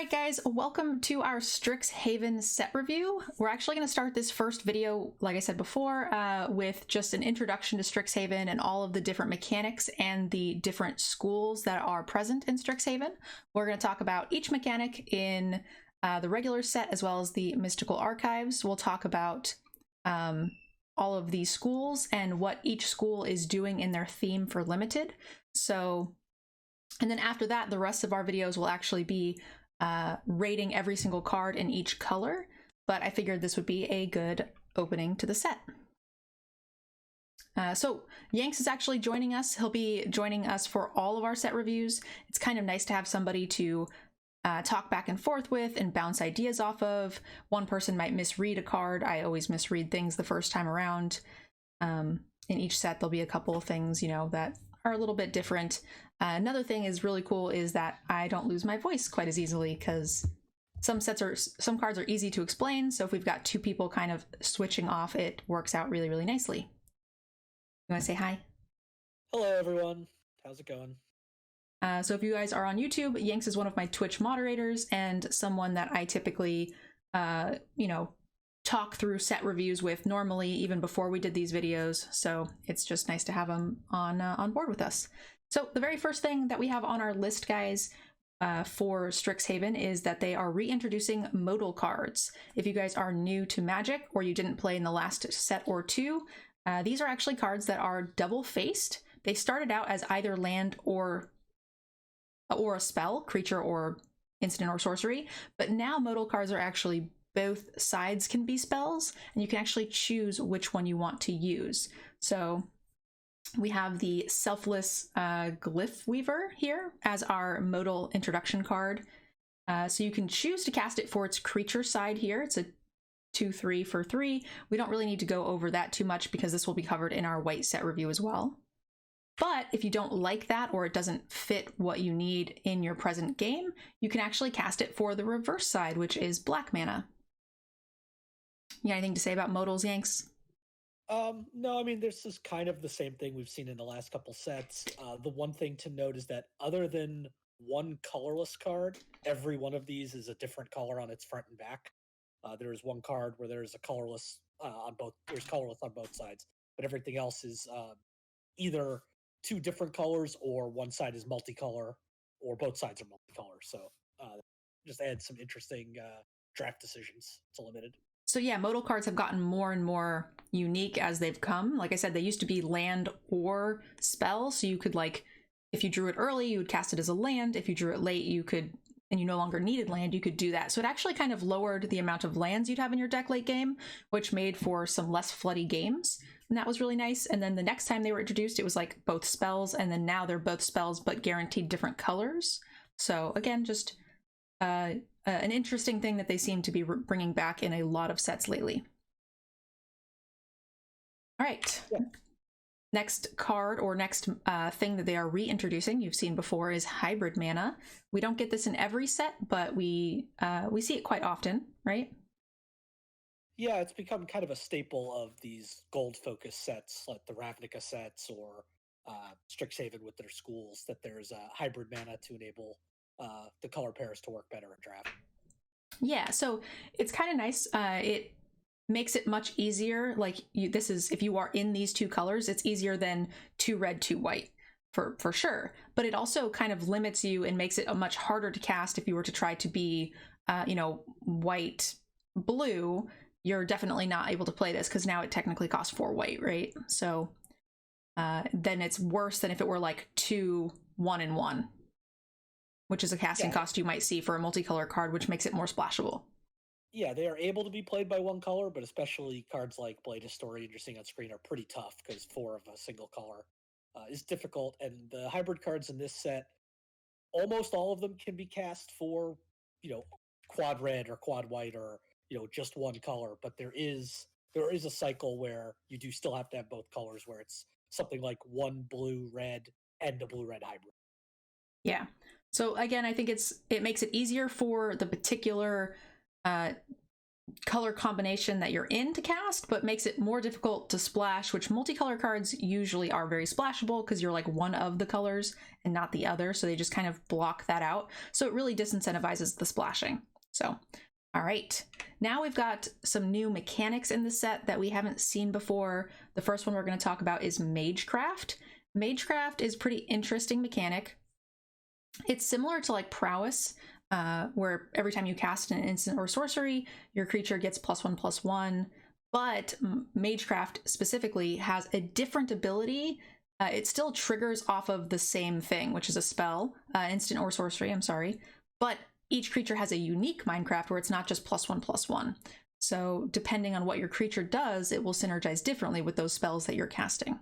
Alright guys, welcome to our Strixhaven set review. We're actually going to start this first video, like I said before, with just an introduction to Strixhaven and all of the different mechanics and the different schools that are present in Strixhaven. We're going to talk about each mechanic in the regular set as well as the Mystical Archives. We'll talk about all of these schools and what each school is doing in their theme for Limited. And then after that, the rest of our videos will actually be rating every single card in each color, but I figured this would be a good opening to the set. So Yanks is actually joining us. He'll be joining us for all of our set reviews. It's kind of nice to have somebody to talk back and forth with and bounce ideas off of. One person might misread a card. I always misread things the first time around. In each set, there'll be a couple of things, you know, that are a little bit different. Another thing is really cool is that I don't lose my voice quite as easily because some cards are easy to explain. So if we've got two people kind of switching off, it works out really, really nicely. You want to say hi? Hello, everyone. How's it going? So if you guys are on YouTube, Yanks is one of my Twitch moderators and someone that I typically, you know, talk through set reviews with normally, even before we did these videos. So it's just nice to have him on board with us. So the very first thing that we have on our list, guys, for Strixhaven is that they are reintroducing Modal cards. If you guys are new to Magic or you didn't play in the last set or two, these are actually cards that are double-faced. They started out as either land or a spell, creature or instant or sorcery, but now Modal cards are actually both sides can be spells, and you can actually choose which one you want to use. So we have the Selfless Glyph Weaver here as our Modal introduction card. So you can choose to cast it for its creature side here. It's a 2/3 for 3. We don't really need to go over that too much because this will be covered in our white set review as well. But if you don't like that or it doesn't fit what you need in your present game, you can actually cast it for the reverse side, which is black mana. You got anything to say about Modals, Yanks? No, I mean, this is kind of the same thing we've seen in the last couple sets. The one thing to note is that other than one colorless card, every one of these is a different color on its front and back. There is one card where there's a colorless on both. There's colorless on both sides, but everything else is either two different colors, or one side is multicolor, or both sides are multicolor. So just add some interesting draft decisions to Limited. So yeah, Modal cards have gotten more and more unique as they've come. Like I said, they used to be land or spell. So you could, like, if you drew it early, you would cast it as a land. If you drew it late, you could, and you no longer needed land, you could do that. So it actually kind of lowered the amount of lands you'd have in your deck late game, which made for some less floody games. And that was really nice. And then the next time they were introduced, it was like both spells. And then now they're both spells, but guaranteed different colors. So again, just an interesting thing that they seem to be bringing back in a lot of sets lately. All right. Yeah. Next card, or next thing that they are reintroducing, you've seen before, is hybrid mana. We don't get this in every set, but we see it quite often, right? Yeah, it's become kind of a staple of these gold-focused sets, like the Ravnica sets or Strixhaven with their schools, that there's hybrid mana to enable the color pairs to work better in draft. Yeah, so it's kind of nice. It makes it much easier. Like, this is, if you are in these two colors, it's easier than 2 red, 2 white for sure. But it also kind of limits you and makes it much harder to cast if you were to try to be, you know, white, blue. You're definitely not able to play this because now it technically costs 4 white, right? So then it's worse than if it were like 2 1/1. Which is a casting cost you might see for a multicolor card, which makes it more splashable. Yeah, they are able to be played by one color, but especially cards like Blade Historian you're seeing on screen are pretty tough because 4 of a single color is difficult. And the hybrid cards in this set, almost all of them can be cast for, you know, quad red or quad white or, you know, just one color. But there is a cycle where you do still have to have both colors, where it's something like 1 blue red and a blue red hybrid. Yeah. So again, I think it makes it easier for the particular color combination that you're in to cast, but makes it more difficult to splash, which multicolor cards usually are very splashable because you're like one of the colors and not the other, so they just kind of block that out. So it really disincentivizes the splashing. So, all right. Now we've got some new mechanics in the set that we haven't seen before. The first one we're going to talk about is Magecraft. Magecraft is a pretty interesting mechanic. It's similar to like Prowess, where every time you cast an instant or sorcery, your creature gets +1/+1, but Magecraft specifically has a different ability. It still triggers off of the same thing, which is a spell, instant or sorcery, I'm sorry, but each creature has a unique Minecraft where it's not just +1/+1. So depending on what your creature does, it will synergize differently with those spells that you're casting.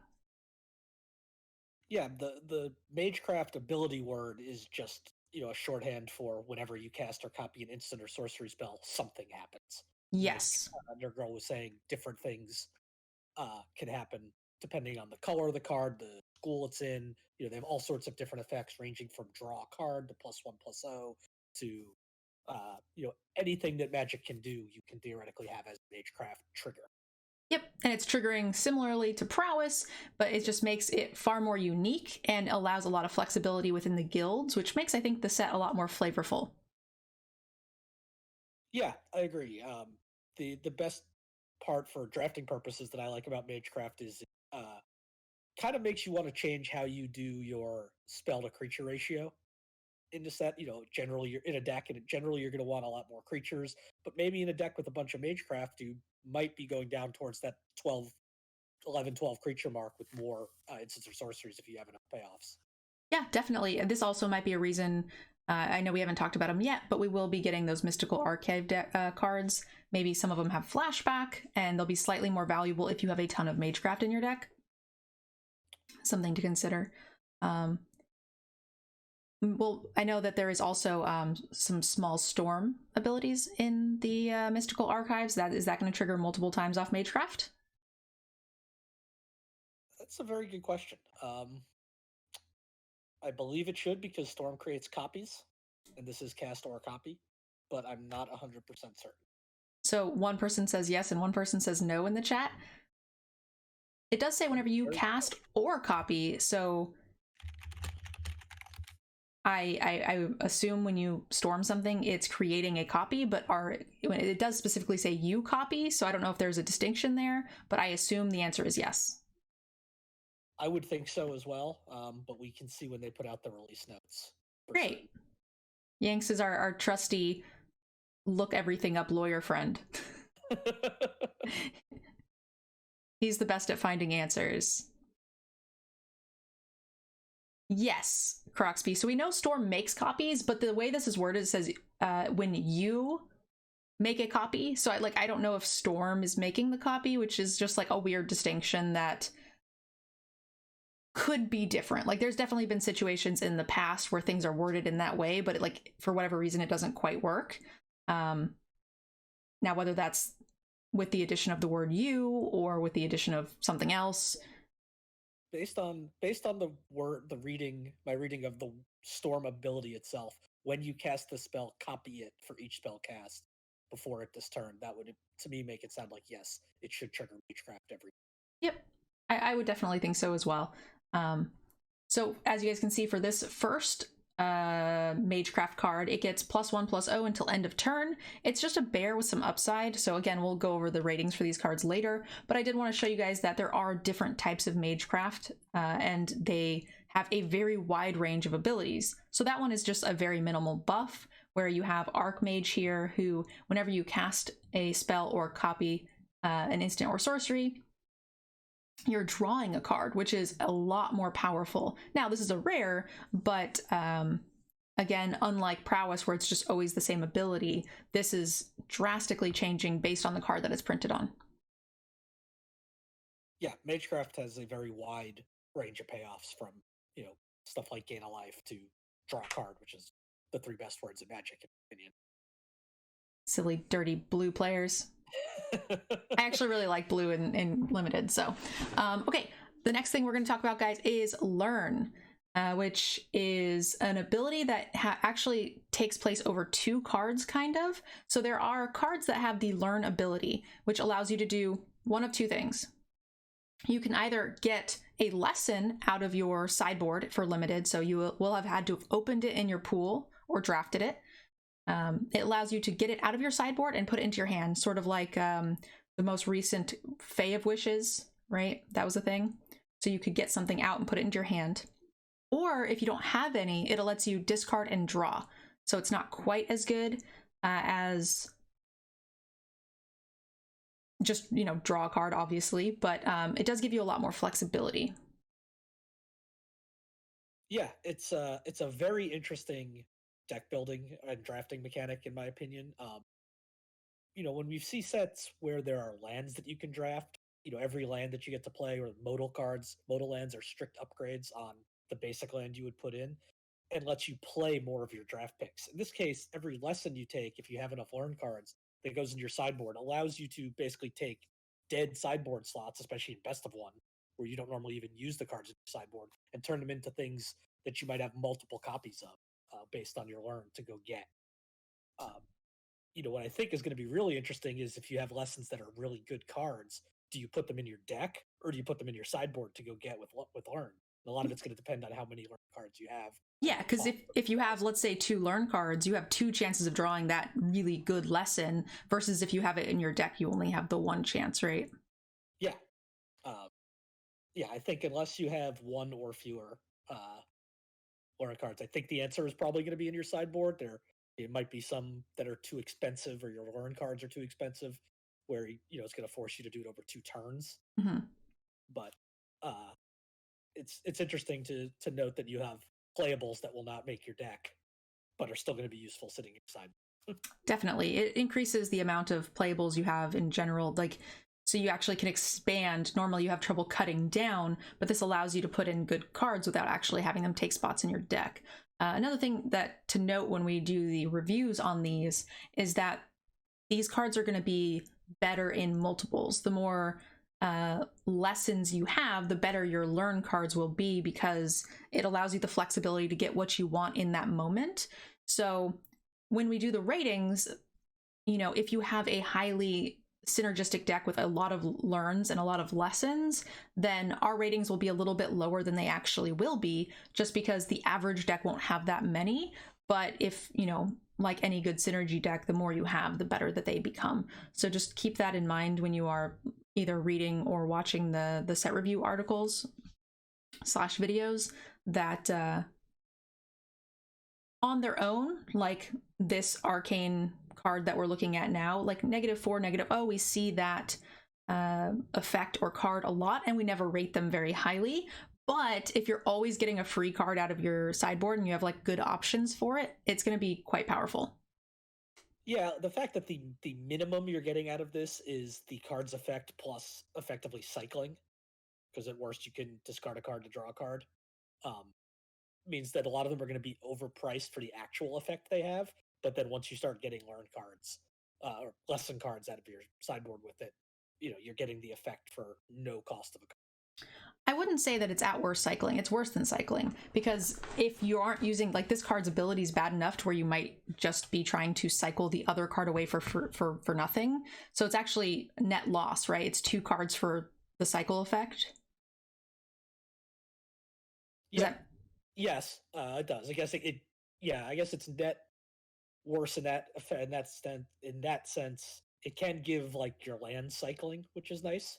Yeah, the Magecraft ability word is just, a shorthand for whenever you cast or copy an instant or sorcery spell, something happens. Yes. Like Mtgnerdgirl was saying, different things can happen depending on the color of the card, the school it's in. They have all sorts of different effects ranging from draw a card to +1/+0 to anything that Magic can do, you can theoretically have as a Magecraft trigger. Yep, and it's triggering similarly to Prowess, but it just makes it far more unique and allows a lot of flexibility within the guilds, which makes, I think, the set a lot more flavorful. Yeah, I agree. The best part for drafting purposes that I like about Magecraft is kind of makes you want to change how you do your spell to creature ratio in the set. Generally you're in a deck, and generally you're going to want a lot more creatures, but maybe in a deck with a bunch of Magecraft, you might be going down towards that 11-12 creature mark with more instants or sorceries if you have enough payoffs. Yeah, definitely. This also might be a reason, I know we haven't talked about them yet, but we will be getting those Mystical Archive cards. Maybe some of them have flashback, and they'll be slightly more valuable if you have a ton of Magecraft in your deck. Something to consider. Well, I know that there is also some small storm abilities in the Mystical Archives. Is that going to trigger multiple times off Magecraft? That's a very good question. I believe it should, because Storm creates copies, and this is cast or copy, but I'm not 100% certain. So one person says yes and one person says no in the chat. It does say whenever you cast or copy, so I assume when you storm something, it's creating a copy, but it does specifically say you copy, so I don't know if there's a distinction there, but I assume the answer is yes. I would think so as well, but we can see when they put out the release notes. Great. Yanks is our trusty look everything up lawyer friend. He's the best at finding answers. Yes, Croxby. So we know Storm makes copies, but the way this is worded, it says when you make a copy. So I don't know if Storm is making the copy, which is just like a weird distinction that could be different. Like there's definitely been situations in the past where things are worded in that way, but for whatever reason, it doesn't quite work. Now, whether that's with the addition of the word you or with the addition of something else. Based on my reading of the Storm ability itself, when you cast the spell, copy it for each spell cast before it this turn. That would, to me, make it sound like yes, it should trigger Magecraft every. Yep, I would definitely think so as well. So as you guys can see, for this first Magecraft card, it gets +1/+0 until end of turn. It's just a bear with some upside. So again, we'll go over the ratings for these cards later, but I did want to show you guys that there are different types of Magecraft, and they have a very wide range of abilities. So that one is just a very minimal buff, where you have Archmage here, who whenever you cast a spell or copy an instant or sorcery, you're drawing a card, which is a lot more powerful. Now, this is a rare, but again, unlike Prowess, where it's just always the same ability, this is drastically changing based on the card that it's printed on. Yeah, Magecraft has a very wide range of payoffs, from stuff like gain a life to draw a card, which is the three best words in Magic, in my opinion. Silly, dirty blue players. I actually really like blue in Limited. So, okay, the next thing we're going to talk about, guys, is Learn. which is an ability that actually takes place over 2 cards, kind of. So there are cards that have the learn ability, which allows you to do one of 2 things. You can either get a lesson out of your sideboard for limited, so you will have had to have opened it in your pool or drafted it. It allows you to get it out of your sideboard and put it into your hand, sort of like the most recent Fae of Wishes, right? That was a thing. So you could get something out and put it into your hand. Or if you don't have any, it lets you discard and draw. So it's not quite as good as just, you know, draw a card, obviously, but it does give you a lot more flexibility. Yeah, it's a very interesting deck building and drafting mechanic, in my opinion. You know, when we see sets where there are lands that you can draft, you know, every land that you get to play, or modal cards, modal lands are strict upgrades on the basic land you would put in, and lets you play more of your draft picks. In this case, every lesson you take, if you have enough learn cards that goes in your sideboard, allows you to basically take dead sideboard slots, especially in best of one, where you don't normally even use the cards in your sideboard, and turn them into things that you might have multiple copies of based on your learn to go get. Um, you know, what I think is going to be really interesting is if you have lessons that are really good cards, do you put them in your deck or do you put them in your sideboard to go get with learn? And a lot of it's going to depend on how many learn cards you have. Yeah, because if you have, let's say, 2 learn cards, you have 2 chances of drawing that really good lesson, versus if you have it in your deck, you only have the 1 chance, right? Yeah. Yeah, I think unless you have 1 or fewer learn cards, I think the answer is probably going to be in your sideboard. It might be some that are too expensive, or your learn cards are too expensive, where, you know, it's going to force you to do it over 2 turns. Mm-hmm. But it's interesting to note that you have playables that will not make your deck, but are still going to be useful sitting inside. Definitely. It increases the amount of playables you have in general. Like, so you actually can expand. Normally you have trouble cutting down, but this allows you to put in good cards without actually having them take spots in your deck. Another thing that to note when we do the reviews on these is that these cards are going to be better in multiples. The more lessons you have, the better your learn cards will be, because it allows you the flexibility to get what you want in that moment. So when we do the ratings, you know, if you have a highly synergistic deck with a lot of learns and a lot of lessons, then our ratings will be a little bit lower than they actually will be, just because the average deck won't have that many. But if, you know, like any good synergy deck, the more you have, the better that they become. So just keep that in mind when you are either reading or watching the set review articles / videos, that on their own, like this arcane card that we're looking at now, like -4, -0, we see that effect or card a lot, and we never rate them very highly. But if you're always getting a free card out of your sideboard and you have like good options for it, it's going to be quite powerful. Yeah, the fact that the minimum you're getting out of this is the card's effect plus effectively cycling, because at worst you can discard a card to draw a card, means that a lot of them are going to be overpriced for the actual effect they have. But then once you start getting learn cards or lesson cards out of your sideboard with it, you know, you're getting the effect for no cost of a card. I wouldn't say that it's at worst cycling. It's worse than cycling, because if you aren't using, like, this card's ability is bad enough to where you might just be trying to cycle the other card away for nothing. So it's actually net loss, right? It's 2 cards for the cycle effect. Yeah. Yes, it does. I guess yeah, I guess it's net worse in that sense. It can give like your land cycling, which is nice.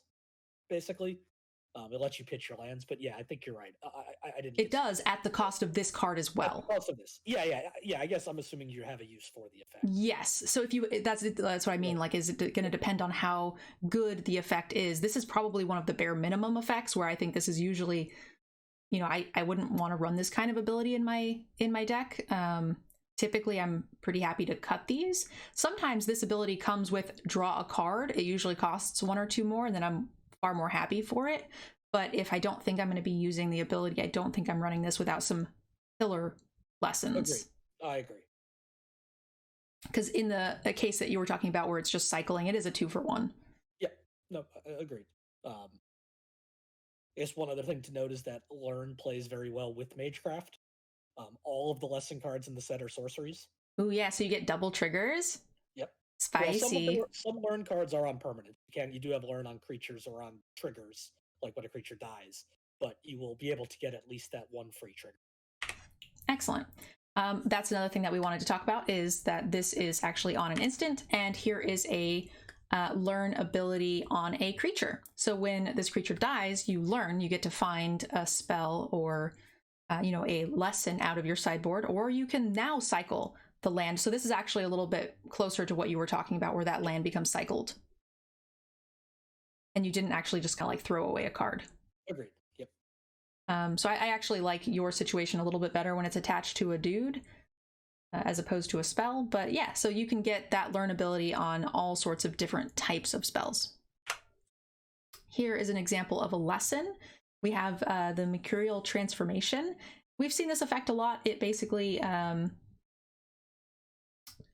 Basically, it lets you pitch your lands. But yeah, I think you're right. I didn't. It does at the cost of this card as well. At the cost of this, yeah. I guess I'm assuming you have a use for the effect. Yes. So if you, that's what I mean. Like, is it going to depend on how good the effect is? This is probably one of the bare minimum effects, where I think this is usually, you know, I wouldn't want to run this kind of ability in my deck. Typically, I'm pretty happy to cut these. Sometimes this ability comes with draw a card. It usually costs 1 or 2 more, and then I'm far more happy for it. But if I don't think I'm going to be using the ability, I don't think I'm running this without some filler lessons. I agree. Because in the case that you were talking about where it's just cycling, it is a 2 for 1. Yeah, no, agreed. I guess one other thing to note is that Learn plays very well with Magecraft. All of the lesson cards in the set are sorceries. Oh yeah, so you get double triggers. Yep. Well, Spicy. some Learn cards are on permanent. You do have Learn on creatures or on triggers, like when a creature dies, but you will be able to get at least that one free trigger. Excellent. That's another thing that we wanted to talk about, is that this is actually on an instant, and here is a learn ability on a creature. So when this creature dies, you learn, you get to find a spell or a lesson out of your sideboard, or you can now cycle the land. So this is actually a little bit closer to what you were talking about, where that land becomes cycled. And you didn't actually just kind of like throw away a card. Agreed. Yep. So I actually like your situation a little bit better when it's attached to a dude as opposed to a spell. But yeah, so you can get that learn ability on all sorts of different types of spells. Here is an example of a lesson. We have the Mercurial Transformation. We've seen this effect a lot. It basically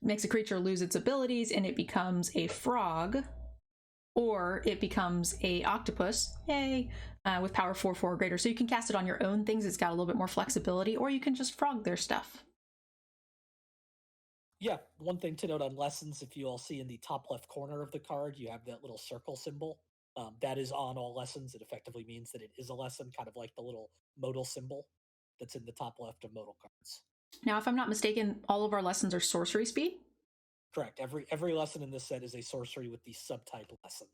makes a creature lose its abilities and it becomes a frog, or it becomes a octopus, yay, with power 4/4 or greater. So you can cast it on your own things. It's got a little bit more flexibility, or you can just frog their stuff. Yeah, one thing to note on lessons, if you all see in the top left corner of the card, you have that little circle symbol. That is on all lessons. It effectively means that it is a lesson, kind of like the little modal symbol that's in the top left of modal cards. Now, if I'm not mistaken, all of our lessons are sorcery speed. Correct. Every lesson in this set is a sorcery with the subtype lesson.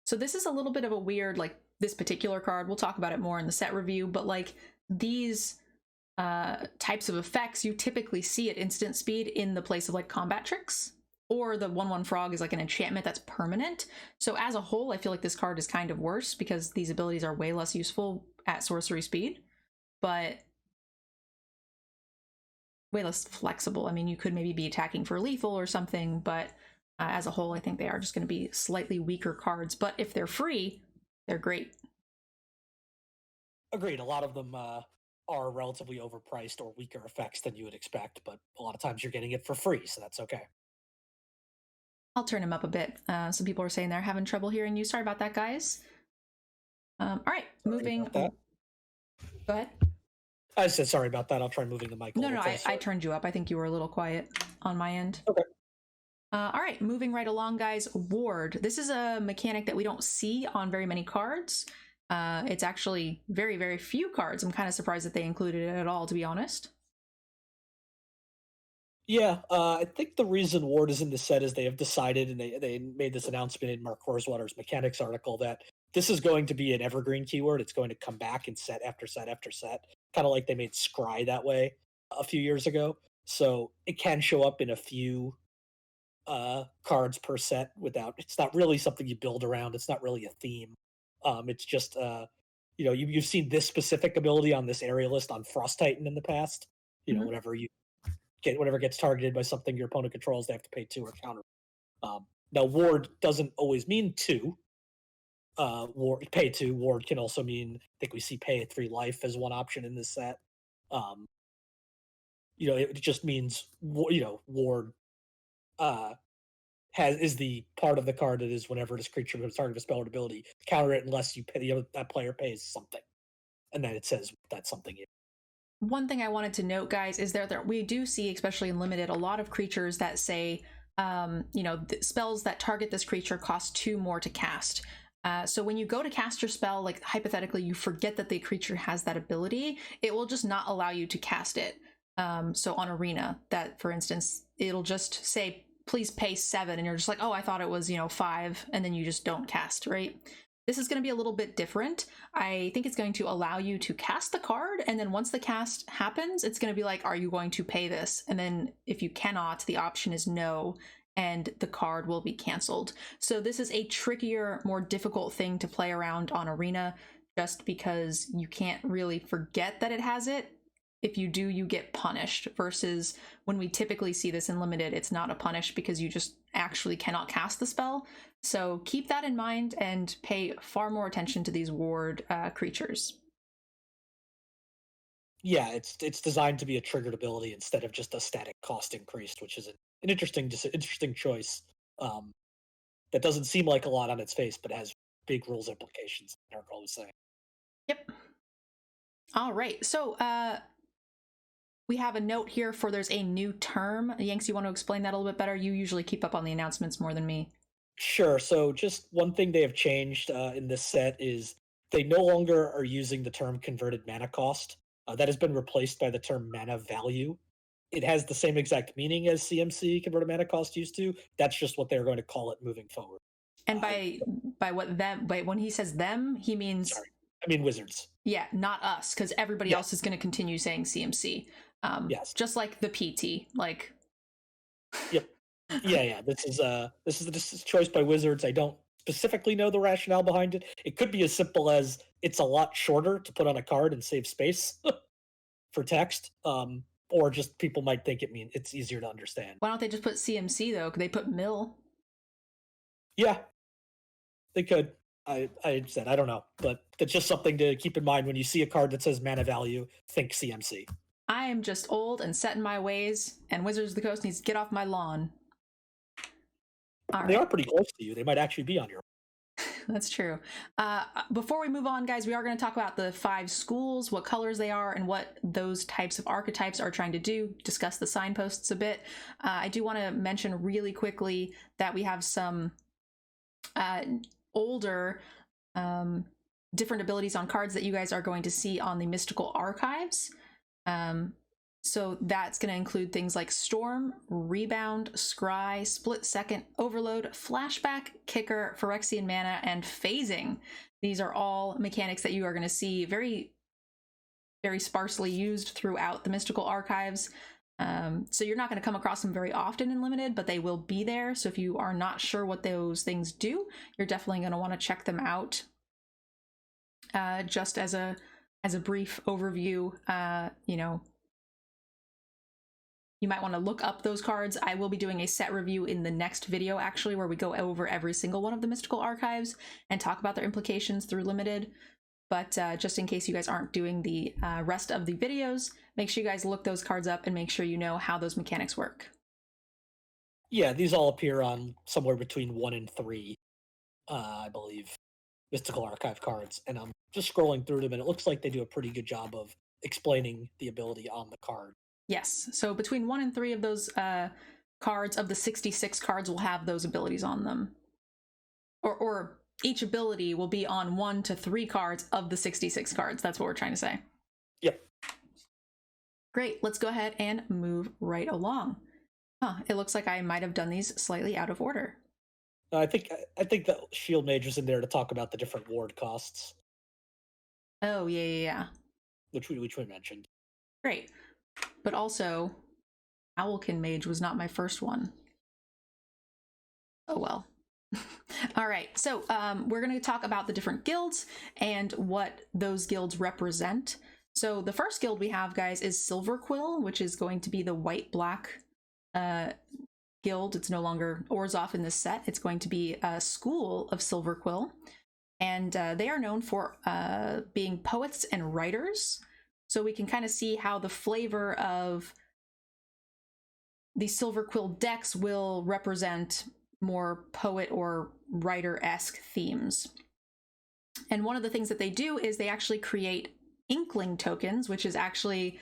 So this is a little bit of a weird, like this particular card, we'll talk about it more in the set review, but like these types of effects, you typically see at instant speed in the place of like combat tricks, or the 1/1 frog is like an enchantment that's permanent. So as a whole, I feel like this card is kind of worse because these abilities are way less useful at sorcery speed, but way less flexible. I mean, you could maybe be attacking for lethal or something, but as a whole, I think they are just going to be slightly weaker cards. But if they're free, they're great. Agreed. A lot of them are relatively overpriced or weaker effects than you would expect, but a lot of times you're getting it for free, so that's okay. I'll turn him up a bit. Some people are saying they're having trouble hearing you. Sorry about that, guys. All right, moving. Go ahead. I said sorry about that. I'll try moving the mic. No, I turned you up. I think you were a little quiet on my end. Okay. All right, moving right along, guys. Ward. This is a mechanic that we don't see on very many cards. It's actually very, very few cards. I'm kind of surprised that they included it at all, to be honest. Yeah, I think the reason Ward is in the set is they have decided, and they made this announcement in Mark Horswater's mechanics article, that this is going to be an evergreen keyword. It's going to come back in set after set after set, kind of like they made Scry that way a few years ago. So it can show up in a few cards per set without. It's not really something you build around. It's not really a theme. It's just you've seen this specific ability on this area list on Frost Titan in the past. Whenever gets targeted by something your opponent controls, they have to pay 2 or counter. Now, Ward doesn't always mean 2. Pay 2. Ward can also mean, I think we see pay 3 life as one option in this set. It just means Ward is the part of the card that is, whenever this creature becomes target of a spell or ability, counter it unless you pay that player pays something, and then it says that's something. One thing I wanted to note, guys, is that we do see, especially in limited, a lot of creatures that say, spells that target this creature cost 2 more to cast. So when you go to cast your spell, like hypothetically, you forget that the creature has that ability, it will just not allow you to cast it. So on Arena, that, for instance, it'll just say, please pay 7, and you're just like, oh, I thought it was, 5, and then you just don't cast, right? This is going to be a little bit different. I think it's going to allow you to cast the card, and then once the cast happens, it's going to be like, are you going to pay this? And then if you cannot, the option is no, and the card will be canceled. So this is a trickier, more difficult thing to play around on Arena, just because you can't really forget that it has it. If you do, you get punished, versus when we typically see this in limited, it's not a punish because you just actually cannot cast the spell. So keep that in mind and pay far more attention to these ward creatures. Yeah, it's designed to be a triggered ability instead of just a static cost increased, which is an interesting choice. That doesn't seem like a lot on its face, but has big rules implications. Nerdgirl was saying. Yep. All right. So we have a note here for there's a new term. Yanks, you want to explain that a little bit better? You usually keep up on the announcements more than me. Sure. So just one thing they have changed in this set is they no longer are using the term converted mana cost. That has been replaced by the term mana value. It has the same exact meaning as CMC converted mana cost used to. That's just what they're going to call it moving forward. And by what them, by when he says them, he means Sorry, I mean Wizards. Yeah, not us, because everybody Yeah. else is going to continue saying CMC. Yes. Just like the PT. Like. Yep. Yeah. This is a choice by Wizards. I don't specifically know the rationale behind it. It could be as simple as it's a lot shorter to put on a card and save space for text. Or just people might think it's easier to understand. Why don't they just put CMC though? Could they put mill? Yeah, they could. I said I don't know, but it's just something to keep in mind when you see a card that says mana value. Think CMC. I am just old and set in my ways, and Wizards of the Coast needs to get off my lawn. They are pretty close to you. They might actually be on your. That's true. Before we move on, guys, we are going to talk about the 5 schools, what colors they are, and what those types of archetypes are trying to do, discuss the signposts a bit. I do want to mention really quickly that we have some older different abilities on cards that you guys are going to see on the Mystical Archives. So that's going to include things like Storm, Rebound, Scry, Split Second, Overload, Flashback, Kicker, Phyrexian Mana, and Phasing. These are all mechanics that you are going to see very, very sparsely used throughout the Mystical Archives. So you're not going to come across them very often in Limited, but they will be there. So if you are not sure what those things do, you're definitely going to want to check them out. Just as a brief overview, you know, you might want to look up those cards. I will be doing a set review in the next video, actually, where we go over every single one of the Mystical Archives and talk about their implications through Limited. But just in case you guys aren't doing the rest of the videos, make sure you guys look those cards up and make sure you know how those mechanics work. Yeah, these all appear on somewhere between 1 and 3, I believe, Mystical Archive cards. And I'm just scrolling through them, and it looks like they do a pretty good job of explaining the ability on the card. Yes, so between 1 and 3 of those cards, of the 66 cards, will have those abilities on them. Or each ability will be on 1 to 3 cards of the 66 cards. That's what we're trying to say. Yep. Great, let's go ahead and move right along. It looks like I might have done these slightly out of order. I think the Shield Mage was in there to talk about the different ward costs. Oh, yeah. Which we mentioned. Great. But also, Owlkin Mage was not my first one. Oh well. All right, so we're going to talk about the different guilds and what those guilds represent. So the first guild we have, guys, is Silverquill, which is going to be the white-black guild. It's no longer Orzhov in this set. It's going to be a school of Silverquill. And they are known for being poets and writers. So we can kind of see how the flavor of the Silverquill decks will represent more poet or writer-esque themes. And one of the things that they do is they actually create inkling tokens, which is actually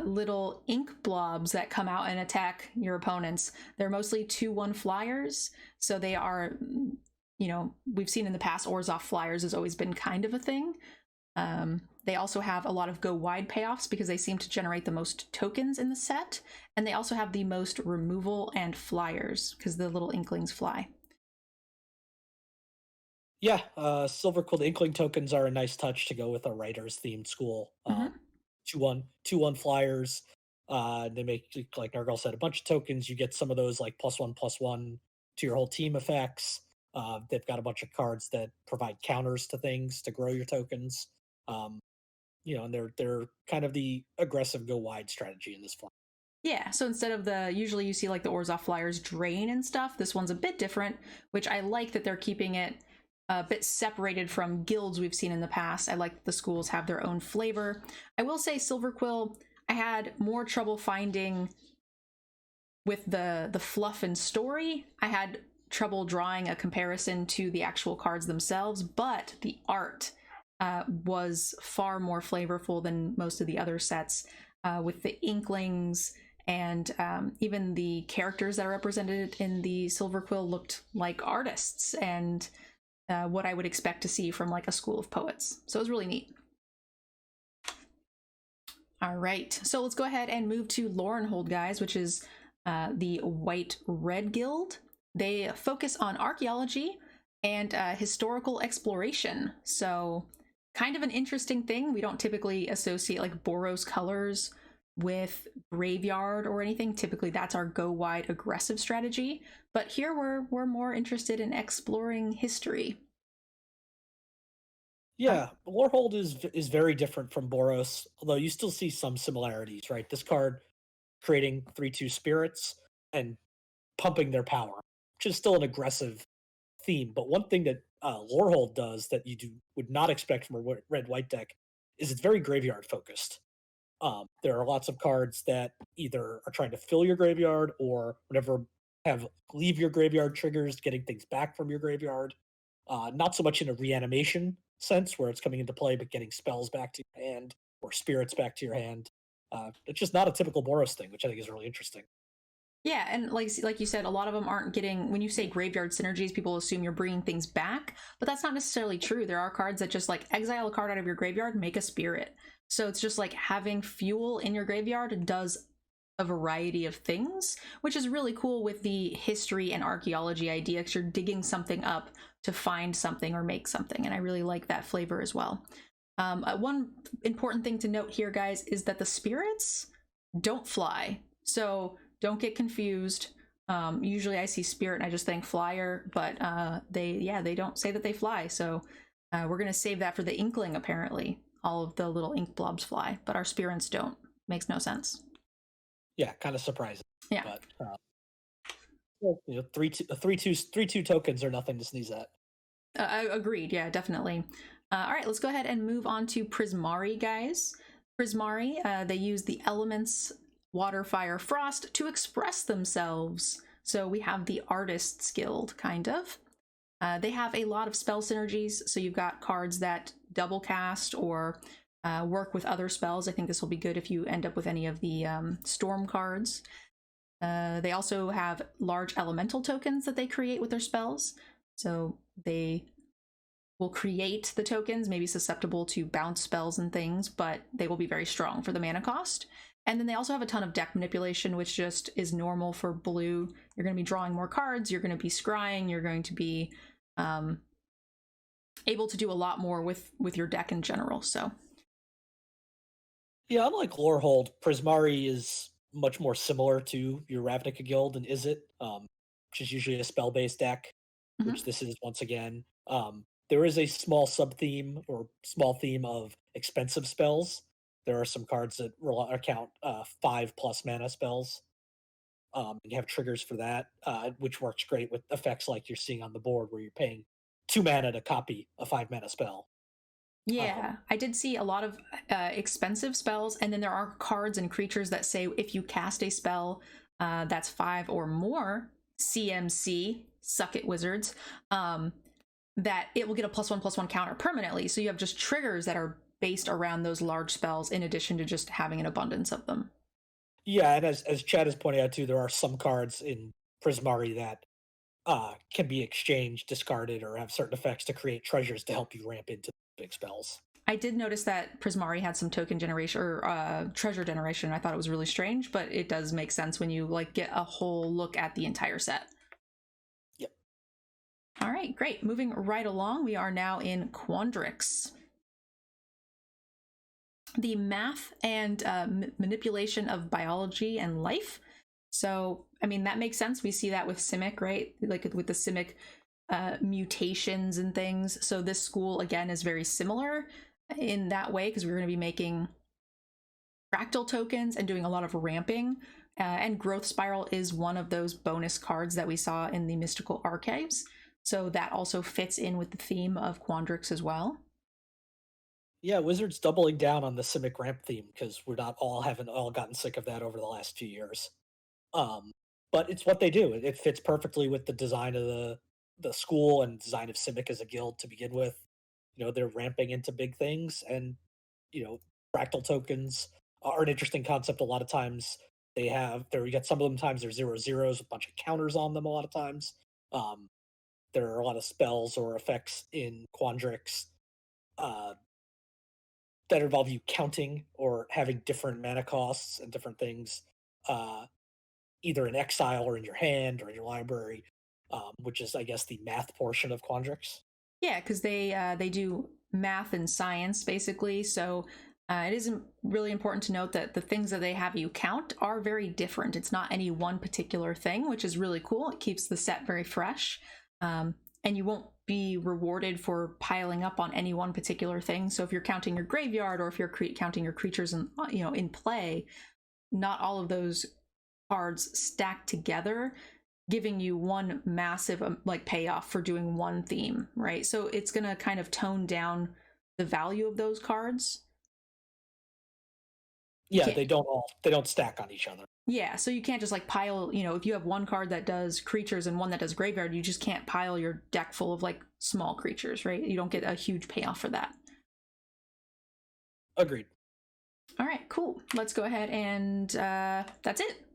little ink blobs that come out and attack your opponents. They're mostly 2/1 flyers, so they are, you know, we've seen in the past Orzhov flyers has always been kind of a thing. They also have a lot of go wide payoffs because they seem to generate the most tokens in the set, and they also have the most removal and flyers because the little inklings fly. Yeah, Silverquill, the Inkling tokens are a nice touch to go with a writers themed school. 2/1 flyers. They make, like Nergal said, a bunch of tokens. You get some of those like +1/+1 to your whole team effects. They've got a bunch of cards that provide counters to things to grow your tokens. You know, and they're kind of the aggressive go wide strategy in this form. Yeah, so instead of the, usually you see like the Orzhov flyers drain and stuff, this one's a bit different, which I like that they're keeping it a bit separated from guilds we've seen in the past. I like that the schools have their own flavor. I will say Silverquill, I had more trouble finding with the fluff and story. I had trouble drawing a comparison to the actual cards themselves, but the art was far more flavorful than most of the other sets, with the Inklings and even the characters that are represented in the Silverquill looked like artists and what I would expect to see from like a school of poets. So it was really neat. All right, so let's go ahead and move to Lorehold, guys, which is the White-Red Guild. They focus on archaeology and historical exploration. So kind of an interesting thing. We don't typically associate like Boros colors with graveyard or anything. Typically that's our go wide aggressive strategy. But here we're more interested in exploring history. Yeah, Lorehold is very different from Boros, although you still see some similarities, right? This card creating 3/2 spirits and pumping their power, which is still an aggressive theme. But one thing that Lorehold does that would not expect from a red white deck is it's very graveyard focused. There are lots of cards that either are trying to fill your graveyard or whatever have leave your graveyard triggers, getting things back from your graveyard. Not so much in a reanimation sense where it's coming into play, but getting spells back to your hand or spirits back to your hand. It's just not a typical Boros thing, which I think is really interesting. Yeah, and like you said, a lot of them aren't getting. When you say graveyard synergies, people assume you're bringing things back, but that's not necessarily true. There are cards that just like exile a card out of your graveyard, make a spirit. So it's just like having fuel in your graveyard does a variety of things, which is really cool with the history and archaeology idea because you're digging something up to find something or make something, and I really like that flavor as well. One important thing to note here, guys, is that the spirits don't fly. So don't get confused. Usually I see spirit and I just think flyer, but they don't say that they fly. So we're gonna save that for the inkling. Apparently, all of the little ink blobs fly, but our spirits don't. Makes no sense. Yeah, kind of surprising. Yeah, But well, you know, 3/2 tokens are nothing to sneeze at. agreed. Yeah, definitely. All right, let's go ahead and move on to Prismari, guys. Prismari, they use the elements water, fire, frost to express themselves. So we have the Artists Guild, kind of. They have a lot of spell synergies, so you've got cards that double cast or work with other spells. I think this will be good if you end up with any of the storm cards. They also have large elemental tokens that they create with their spells. So they will create the tokens, maybe susceptible to bounce spells and things, but they will be very strong for the mana cost. And then they also have a ton of deck manipulation, which just is normal for blue. You're going to be drawing more cards, you're going to be scrying, you're going to be able to do a lot more with your deck in general. So Yeah, unlike Lorehold, Prismari is much more similar to your Ravnica Guild and Is It, which is usually a spell-based deck, which mhm. this is once again. There is a small sub-theme or small theme of expensive spells. There are some cards that account 5+ mana spells. And you have triggers for that, which works great with effects like you're seeing on the board where you're paying 2 mana to copy a 5 mana spell. Um, Yeah, I did see a lot of expensive spells, and then there are cards and creatures that say if you cast a spell that's 5 or more CMC, suck it wizards, that it will get a +1/+1 counter permanently. So you have just triggers that are based around those large spells in addition to just having an abundance of them. Yeah, and as Chad has pointed out too, there are some cards in Prismari that can be exchanged, discarded, or have certain effects to create treasures to help you ramp into big spells. I did notice that Prismari had some token generation or treasure generation. I thought it was really strange, but it does make sense when you like get a whole look at the entire set. Yep. All right, great. Moving right along, we are now in Quandrix. The math and manipulation of biology and life. So, I mean, that makes sense. We see that with Simic, right? Like with the Simic mutations and things. So this school, again, is very similar in that way because we're going to be making fractal tokens and doing a lot of ramping. And Growth Spiral is one of those bonus cards that we saw in the Mystical Archives. So that also fits in with the theme of Quandrix as well. Yeah, Wizards doubling down on the Simic ramp theme because we're not all haven't all gotten sick of that over the last few years. Um, but it's what they do. It fits perfectly with the design of the school and design of Simic as a guild to begin with. they're ramping into big things, and fractal tokens are an interesting concept. A lot of times you get some of them times they're 0/0s with a bunch of counters on them. A lot of times, um, there are a lot of spells or effects in Quandrix uh, that involve you counting or having different mana costs and different things, uh, either in exile or in your hand or in your library, which is, I guess, the math portion of Quandrix. Yeah, because they do math and science basically. So it is really important to note that the things that they have you count are very different. It's not any one particular thing, which is really cool. It keeps the set very fresh, and you won't be rewarded for piling up on any one particular thing. So if you're counting your graveyard, or if you're counting your creatures in play, not all of those cards stack together, giving you one massive like payoff for doing one theme, right? So it's gonna kind of tone down the value of those cards. Yeah, they don't stack on each other. Yeah, so you can't just like pile, if you have one card that does creatures and one that does graveyard, you just can't pile your deck full of like small creatures, right? You don't get a huge payoff for that. Agreed. All right, cool. Let's go ahead and that's it.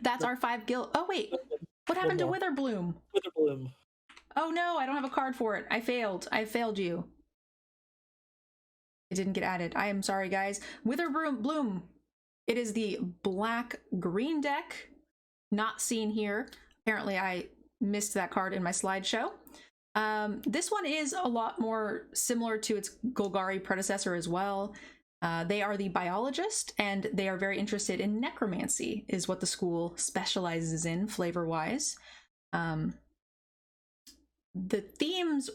That's our 5 guild. Oh wait, what happened to Witherbloom? Witherbloom. Oh no, I don't have a card for it. I failed you. It didn't get added. I am sorry, guys. Witherbloom. It is the black-green deck. Not seen here. Apparently, I missed that card in my slideshow. This one is a lot more similar to its Golgari predecessor as well. They are the biologist, and they are very interested in necromancy, is what the school specializes in flavor-wise. The themes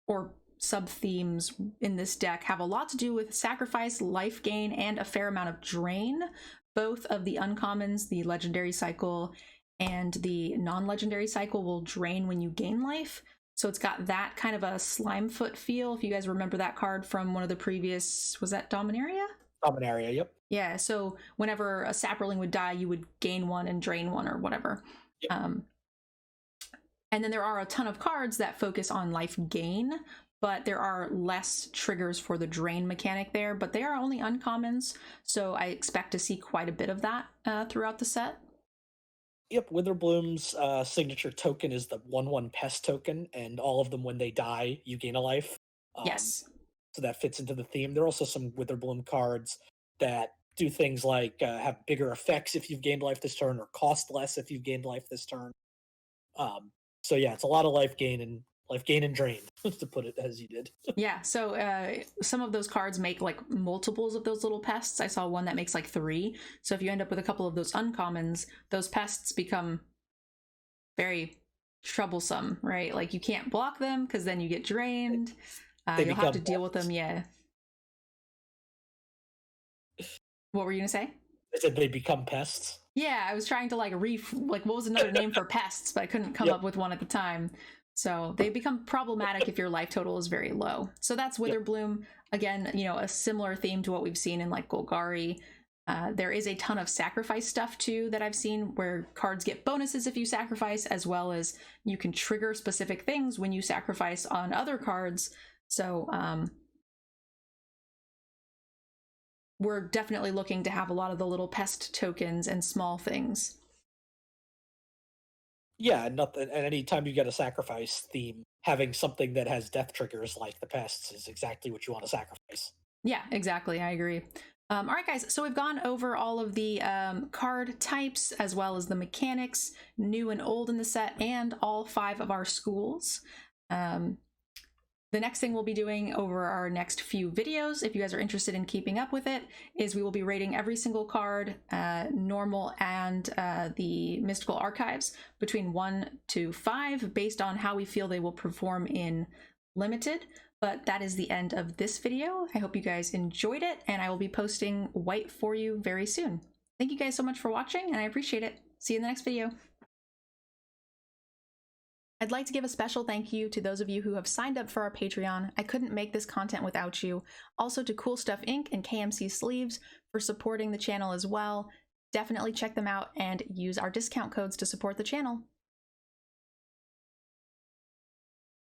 or sub-themes in this deck have a lot to do with sacrifice, life gain, and a fair amount of drain. Both of the uncommons, the legendary cycle and the non-legendary cycle, will drain when you gain life. So it's got that kind of a Slimefoot feel. If you guys remember that card from one of the previous, was that Dominaria? Dominaria, yep. Yeah, so whenever a Saproling would die, you would gain one and drain one or whatever. Yep. And then there are a ton of cards that focus on life gain, but there are less triggers for the drain mechanic there, but they are only uncommons, so I expect to see quite a bit of that throughout the set. Yep, Witherbloom's signature token is the 1/1 pest token, and all of them, when they die, you gain a life. Yes. So that fits into the theme. There are also some Witherbloom cards that do things like have bigger effects if you've gained life this turn, or cost less if you've gained life this turn. So yeah, it's a lot of life gain and drain, to put it as you did. Yeah, so some of those cards make like multiples of those little pests. I saw one that makes like 3. So if you end up with a couple of those uncommons, those pests become very troublesome, right? Like you can't block them because then you get drained. You'll have to deal with them, yeah. What were you gonna say? I said they become pests. Yeah, I was trying to like what was another name for pests, but I couldn't come up with one at the time. So they become problematic if your life total is very low. So that's Witherbloom. Again, a similar theme to what we've seen in like Golgari. There is a ton of sacrifice stuff too that I've seen, where cards get bonuses if you sacrifice, as well as you can trigger specific things when you sacrifice on other cards. So we're definitely looking to have a lot of the little pest tokens and small things. Yeah, and anytime you get a sacrifice theme, having something that has death triggers like the pests is exactly what you want to sacrifice. Yeah, exactly. I agree. All right, guys, so we've gone over all of the card types, as well as the mechanics, new and old in the set, and all 5 of our schools. The next thing we'll be doing over our next few videos, if you guys are interested in keeping up with it, is we will be rating every single card, normal and the mystical archives, between 1 to 5, based on how we feel they will perform in limited. But that is the end of this video. I hope you guys enjoyed it, and I will be posting white for you very soon. Thank you guys so much for watching, and I appreciate it. See you in the next video. I'd like to give a special thank you to those of you who have signed up for our Patreon. I couldn't make this content without you. Also to Cool Stuff Inc. and KMC Sleeves for supporting the channel as well. Definitely check them out and use our discount codes to support the channel.